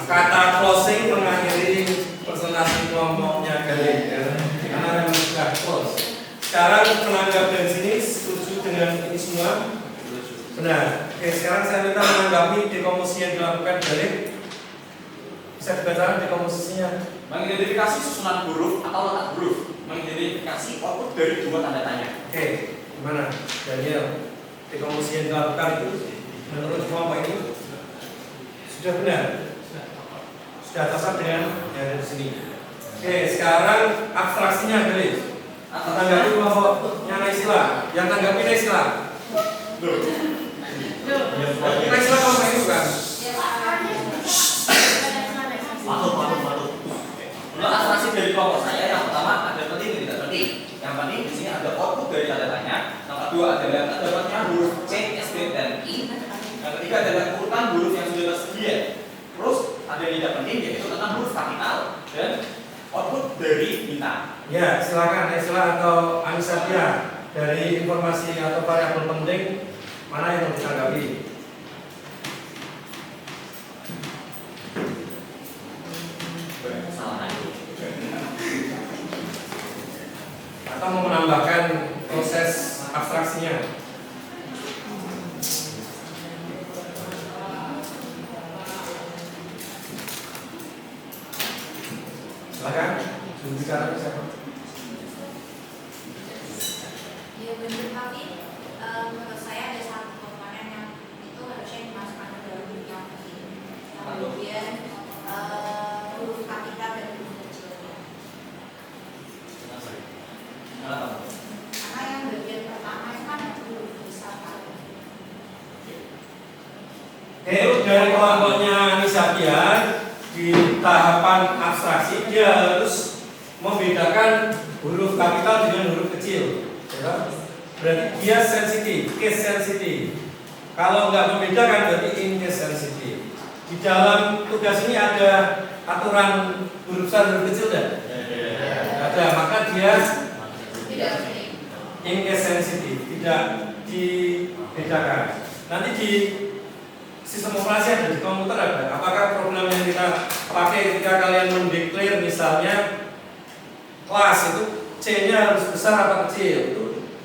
Kata closing mengakhiri presentasi kelompoknya kali ya, karena memang sudah close. Sekarang menanggapi dari sini setuju dengan ini semua? Benar. Oke, sekarang saya minta menanggapi dekomposisi yang dilakukan dari. Bisa dibacakan dekomposisinya. Mengidentifikasi susunan huruf atau letak huruf. Mengidentifikasi output dari dua tanda tanya. Oke, gimana Daniel? Dekomposisi yang dilakukan itu menurut kelompok ini sudah benar? Sudah cocok dengan yang ada di sini. Oke, sekarang abstraksinya dari tanggapi kelompoknya Naisila. Yang tanggapi Naisila. Naisila kelompok ini bukan? Untuk abstraksi dari kelompok saya, yang pertama ada penting dan tidak penting. Yang penting di sini ada output dari tanda tanya. Yang kedua adalah terdapatnya huruf C, S, T, dan I. Yang ketiga adalah urutan huruf yang sudah tersedia. Terus ada yang tidak penting yaitu tentang huruf kapital dan output dari bintang. Ya, silakan Naisila atau Anisabia dari informasi atau variabel penting mana yang mau ditanggapi? Atau mau menambahkan proses abstraksinya? Silakan, bicara siapa? Ya benar, tapi menurut saya ada satu komponen yang itu harusnya dimasukkan ke dalam huruf yang kecil. Kemudian huruf kapital dan huruf kecil. Karena yang bagian pertama itu kan huruf besar kan. Dari kelompoknya Nisabia di tahapan abstraksi dia harus membedakan huruf kapital dengan huruf kecil. Ya. Berarti dia sensitif, case sensitif. Kalau nggak membedakan berarti in case sensitif. Di dalam tugas ini ada aturan huruf besar huruf kecil dan ada, maka dia in case sensitif, tidak dibedakan. Nanti di sistem operasi ada di komputer ada. Apakah program yang kita pakai ketika kalian mendeklar misalnya kelas itu C-nya harus besar apa kecil? Itu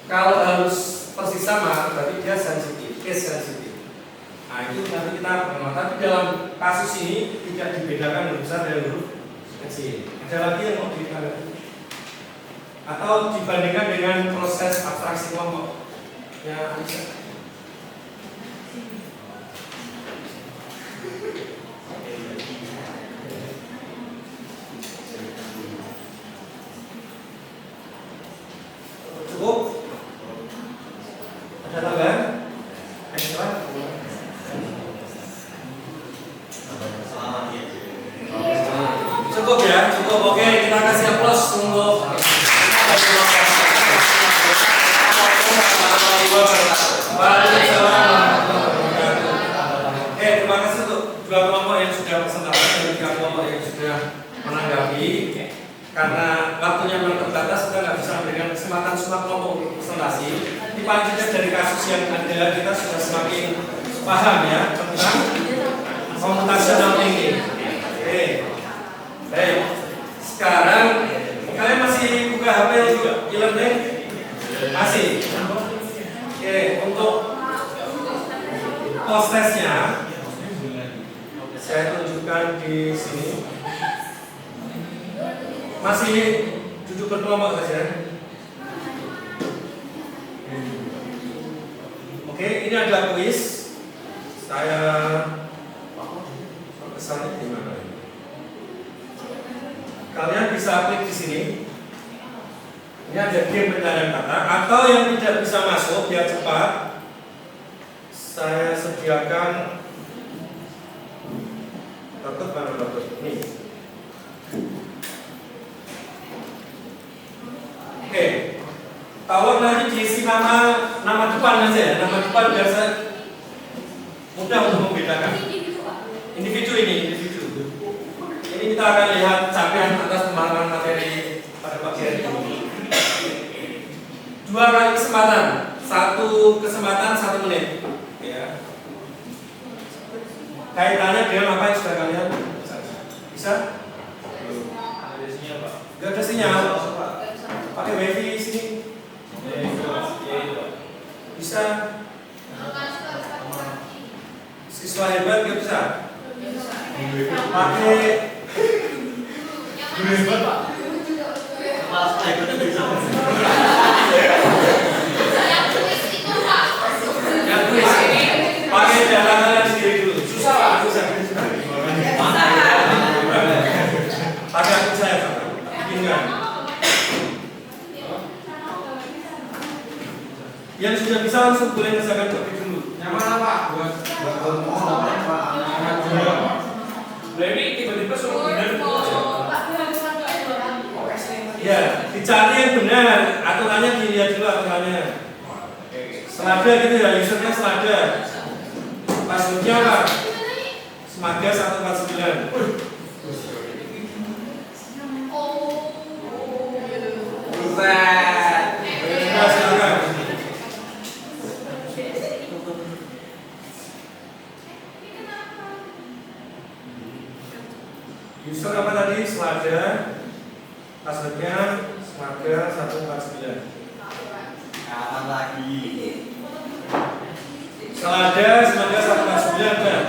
kalau harus persis sama berarti dia sensitif, case sensitif. Nah itu nanti kita mengenal. Tapi dalam kasus ini tidak dibedakan huruf besar dan huruf kecil. Ada lagi yang mau ditanggapi? Atau dibandingkan dengan proses abstraksi kelompok? Ya, cukup? Ada tambahan? Ekstra? Cukup ya, cukup. Oke, kita kasih aplaus untuk terima kasih untuk dua kelompok yang sudah presentasi dan tiga kelompok yang sudah menanggapi. Karena waktunya memang terbatas, kita nggak bisa memberikan kesempatan semua kelompok untuk presentasi. Di paling tidak dari kasus yang ada, kita sudah semakin Paham ya tentang computational thinking? Oke. Baik. Sekarang kalian masih buka HP juga? E-learning? Masih. Oke, untuk post testnya saya tunjukkan di sini. Masih duduk berkelompok saja. Oke, ini ada kuis. Saya kesannya gimana? Kalian bisa klik di sini. Ini ada game pencarian kata. Atau yang tidak bisa masuk biar cepat, saya sediakan ini. Oke, tolong nanti diisi nama depan aja ya. Nama depan biasa mudah untuk membedakan. Individu ini, individu. Ini kita akan lihat capaian atas pemahaman materi pada pagi hari ini. 2 kali kesempatan, 1 kesempatan 1 menit. Ya. Kaitannya dengan apa yang sudah kalian bisa? Gak ada sinyal. Pakai wifi sini. Bisa. Siswa hebat gak bisa. Pakai yang tulis ini pakai data kalian sendiri dulu. Susah lah, susah. Pakai akun saya, bikinkan. Yang sudah bisa langsung boleh ngerjakan kopi dulu. Yang mana Pak? Buat Berarti tiba-tiba suruh benar. Ya, dicari yang benar. Aturannya dilihat dulu aturannya. Selada gitu ya, usernya selada. Passwordnya apa? Semaga 149. Buset. Nah, silakan. User apa tadi? Selada. Passwordnya Semaga 149. Kapan lagi? Selada Semaga 149 kan?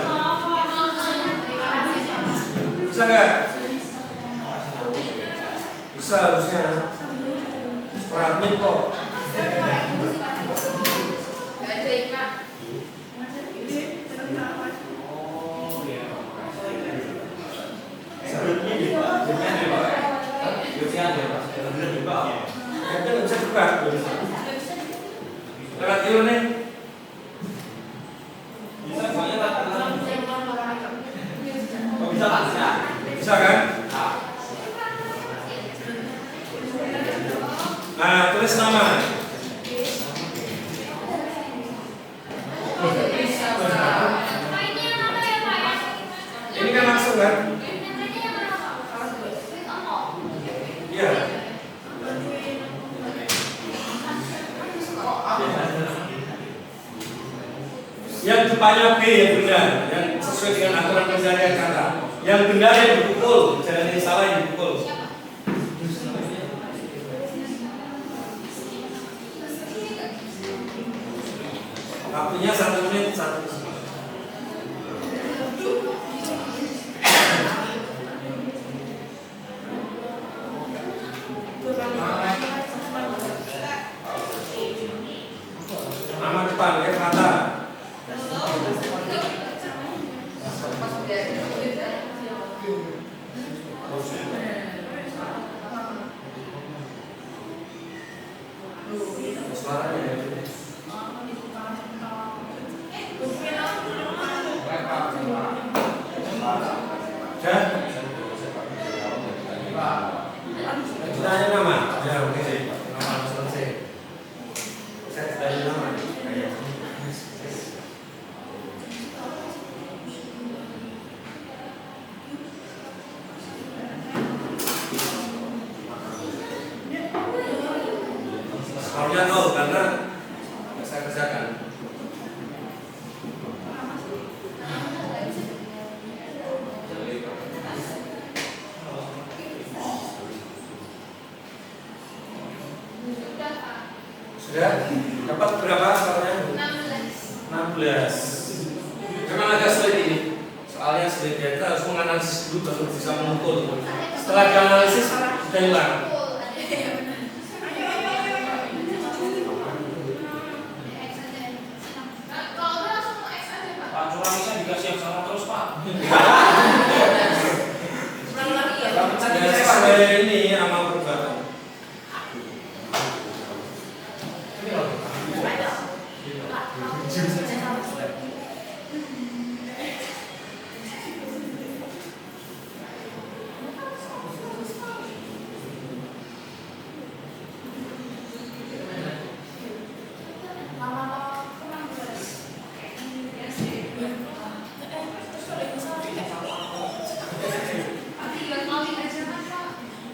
Bisa nggak? Bisa harusnya. Admin kok. Kayaknya bisa buka. Lewat dulu nih. Bisa soalnya tak bisa kan? Bisa kan? Nah, tulis nama. Ini kan langsung kan? Iya. Yang depannya B yang benar, yang sesuai dengan aturan pencarian kata. Yang benar yang dipukul, jangan yang salah yang dipukul. Waktunya 1 menit 1 kesempatan. Nama depan ya kata. Suaranya ya. Dan tanya nama. Ya oke. Nama selesai. Saya tanya nama. Skornya 0 karena saya kerjakan. Sudah? Dapat berapa skornya? 16. Memang agak sulit ini. Soalnya sulit ya, kita harus menganalisis dulu baru bisa memukul. Setelah dianalisis sudah hilang. Kalau udah langsung X aja, Pak. Pak Curamisnya dikasih yang sama terus Pak. Ulang lagi ya. Ya, sesuai ini amal perbuatan.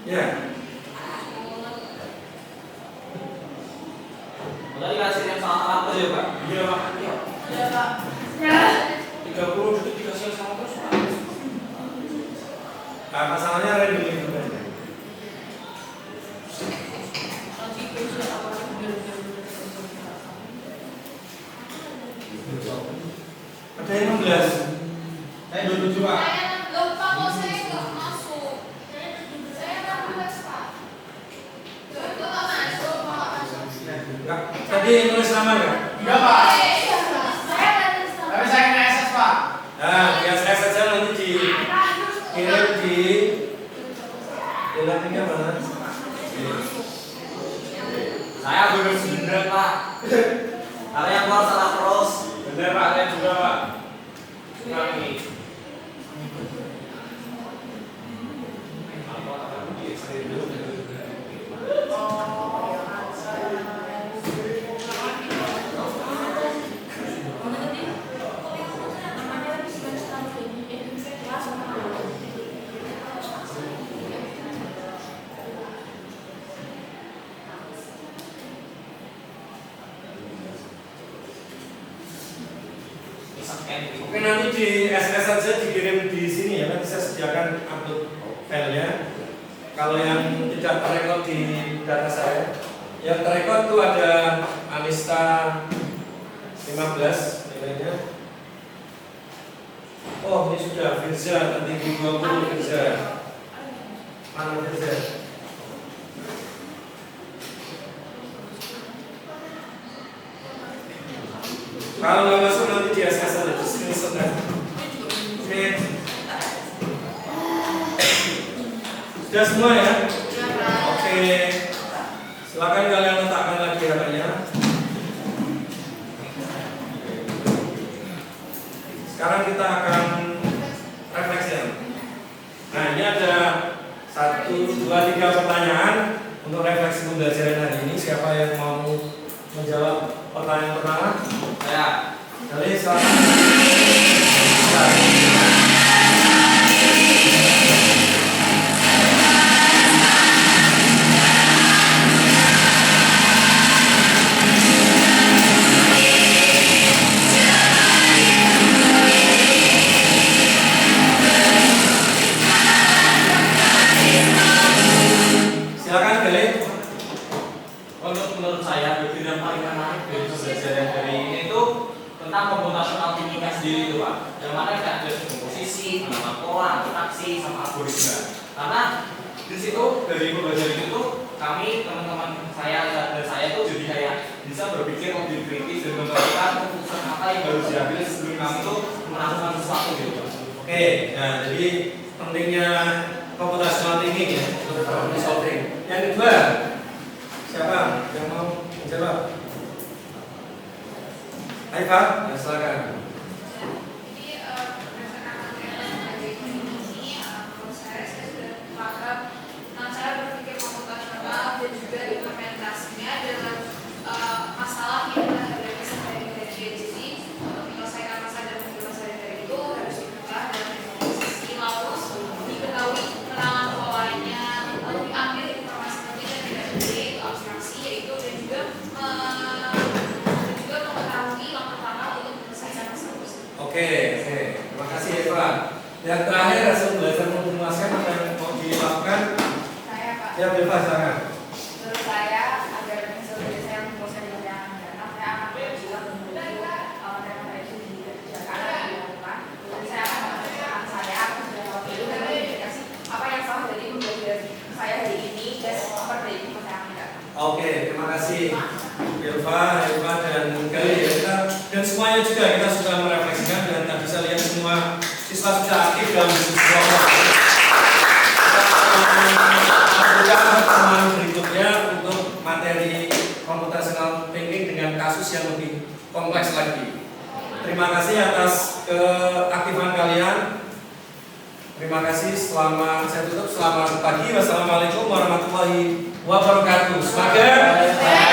Ya, Tadi kasih yang sama apa ya Pak? Iya Pak. Iya. Ada Pak. 30 detik dikasih yang sama terus Pak. nah, masalahnya random itu kan. Ada yang 16. Saya 27 Pak. Saya lupa kok saya nggak masuk. Saya 16, Pak. Nggak masuk, Pak. Enggak. Tadi nulis nama enggak? Enggak Pak. Saya ada Tapi saya kena SS Pak. Nah, biasa saja nanti dikirim di tinggal mana? Saya bener bener Pak. Kalian keluar salah terus. Bener Pak, saya juga Pak. Kami. Oke, nanti di SS saja dikirim di sini ya, nanti saya sediakan upload filenya. Kalau yang tidak terekod di data saya, yang terekod itu ada Anista 15 nilainya. Oh, ini sudah Firza, nanti di 20 Firza. Mana Firza? Kalau nggak masuk nanti di SS saja, di screenshot ya. Oke. Sudah semua ya? Oke. Silakan kalian letakkan lagi HP-nya. Sekarang kita akan refleksi. Nah, ini ada 1, 2, 3 pertanyaan untuk refleksi pembelajaran hari ini. Siapa yang mau menjawab pertanyaan pertama? Saya. Jadi silakan. Silakan Galih. Untuk menurut saya bagian yang paling menarik dari pembelajaran hari ini itu tentang computational thinking sendiri itu Pak. Yang mana kita ada komposisi, penerapan pola, interaksi, sama algoritma. Karena di situ dari pembelajaran itu kami teman-teman saya dan saya itu jadi kayak bisa berpikir lebih kritis dan menentukan keputusan apa yang harus diambil sebelum kami itu melakukan sesuatu gitu Pak. Oke, nah jadi pentingnya computational thinking ya untuk problem solving. Yang kedua, siapa yang mau menjawab? Aifah, ya silakan. Jadi berdasarkan materi yang ada di ini, menurut saya sudah paham cara berpikir komputasional dan juga implementasinya dalam masalah yang kita hadapi sehari-hari. Jadi untuk menyelesaikan masalah dan masalah sehari-hari itu harus dibuka dan sisi lalu diketahui kenalan polanya, lalu diambil informasi penting dan tidak penting, abstraksi yaitu dan juga mengetahui langkah langkah untuk menyelesaikan masalah tersebut. Oke, terima kasih Eva. Yang terakhir hasil belajar memuaskan apa yang mau dilakukan? Saya Pak. Ya Eva, silakan. Menurut saya agar hasil belajar yang memuaskan Eva, dan Gali ya, dan semuanya juga kita sudah merefleksikan dan kita bisa lihat semua siswa sudah aktif dalam diskusi kelompok. Kita lakukan pertemuan berikutnya untuk materi computational thinking dengan kasus yang lebih kompleks lagi. Terima kasih atas keaktifan kalian. Terima kasih. Saya tutup. Selamat pagi. Wassalamualaikum warahmatullahi wabarakatuh. Semoga